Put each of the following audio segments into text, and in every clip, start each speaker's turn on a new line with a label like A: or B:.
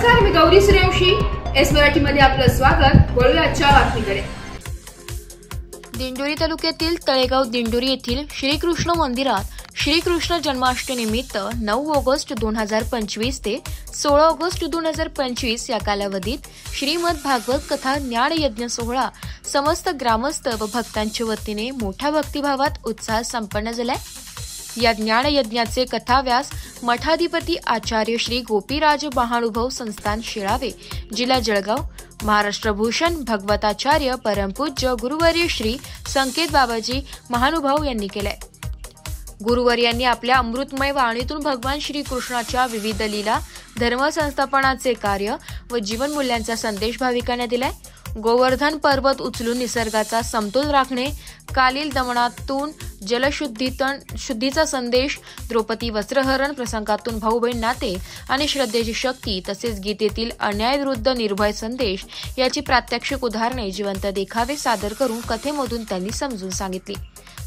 A: नमस्कार, मी गौरी सूर्यवंशी. एस मराठी मध्ये आपलं स्वागत. वळूया आजच्या बातमीकडे.
B: दिंडोरी तालुक्यातील तळेगाव दिंडोरी येथील श्रीकृष्ण मंदिरात श्रीकृष्ण जन्माष्टमीनिमित्त 9 ऑगस्ट 2025 ते 16 ऑगस्ट 2025 या कालावधीत श्रीमद भागवत कथा ज्ञान यज्ञ सोहळा समस्त ग्रामस्थ व भक्तांच्या वतीने मोठ्या भक्तिभावात उत्साहात संपन्न झालाय. या ज्ञान यज्ञाचे कथाव्यास मठाधिपती आचार्य श्री गोपीराज महानुभव संस्थान शिळावे, जिल्हा जळगाव, महाराष्ट्र भूषण भगवताचार्य परमपूज्य गुरुवर्य श्री संकेत बाबाजी महानुभाव यांनी केलाय. गुरुवर्यांनी आपल्या अमृतमय वाणीतून भगवान श्रीकृष्णाच्या विविध लीला, धर्म संस्थापनाचे कार्य व जीवनमूल्यांचा संदेश भाविकांना दिलाय. गोवर्धन पर्वत उचलून निसर्गाचा समतोल राखणे, कालील दमनातून जलशुद्धीचा संदेश, द्रौपदी वस्त्रहरण प्रसंगातून भाऊ बहीण नाते आणि श्रद्धेची शक्ती, तसेच गीतेतील अन्यायविरुद्ध निर्भय संदेश याची प्रात्यक्षिक उदाहरणे, जिवंत देखावे सादर करून कथेमधून त्यांनी समजून सांगितली.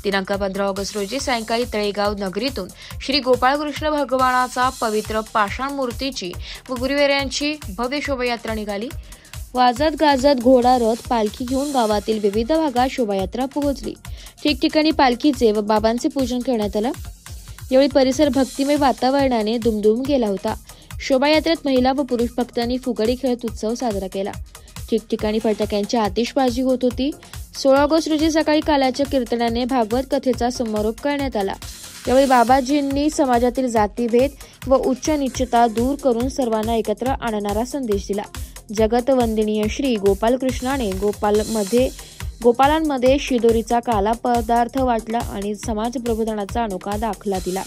B: दिनांक 15 ऑगस्ट रोजी सायंकाळी तळेगाव नगरीतून श्री गोपाळकृष्ण भगवानाचा पवित्र पाषाण मूर्तीची व गुरुवर्यांची भव्य शोभायात्रा निघाली. वाजत गाजत घोडा रथ पालखी घेऊन गावातील विविध भागात शोभायात्रा पोहोचली. ठिकठिकाणी पालखीचे व बाबांचे पूजन करण्यात आलं. यावेळी परिसर भक्तिमय वातावरणाने दुमदुम गेला होता. शोभायात्रेत महिला व पुरुष भक्तांनी फुगडी खेळत उत्सव साजरा केला. ठिकठिकाणी फटाक्यांची आतिषबाजी होत होती. 16 ऑगस्ट रोजी सकाळी काल्याच्या कीर्तनाने भागवत कथेचा समारोप करण्यात आला. यावेळी बाबाजींनी समाजातील जातीभेद व उच्च नीचता दूर करून सर्वांना एकत्र आणणारा संदेश दिला. जगत वंदनीय श्री गोपालकृष्णाने गोपालांमध्ये शिदोरीचा काला पदार्थ वाटला आणि समाज प्रबोधनाचा अनोखा दाखला दिला.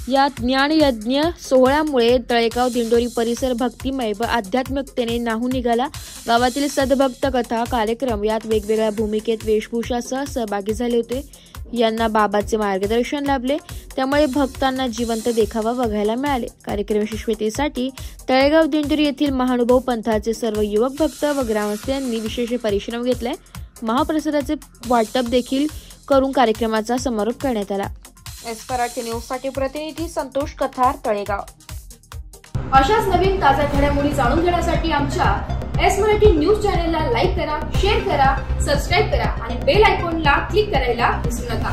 B: या ज्ञान यज्ञ सोहळ्यामुळे तळेगाव दिंडोरी परिसर भक्तिमय व आध्यात्मिकतेने न्हाऊन निघाला. गावातील सद्भक्त कथा कार्यक्रम यात वेगवेगळ्या भूमिकेत वेशभूषासह सहभागी झाले होते. यांना बाबाचे मार्गदर्शन लाभले, त्यामुळे भक्तांना जिवंत देखावा बघायला मिळाले. कार्यक्रम यशस्वीतेसाठी तळेगाव दिंडोरी येथील महानुभव पंथाचे सर्व युवक भक्त व ग्रामस्थांनी विशेष परिश्रम घेतलाय. महाप्रसादाचे वाटप देखील करून कार्यक्रमाचा समारोप करण्यात आला. एस मराठी न्यूज साठी प्रतिनिधी संतोष कथार, तळेगाव.
A: अशाच नवीन ताज्या घडामोडी जाणून घेण्यासाठी आमच्या एस मराठी न्यूज चॅनलला लाईक करा, शेअर करा, सबस्क्राईब करा आणि बेल आयकॉनला क्लिक करायला विसरू नका.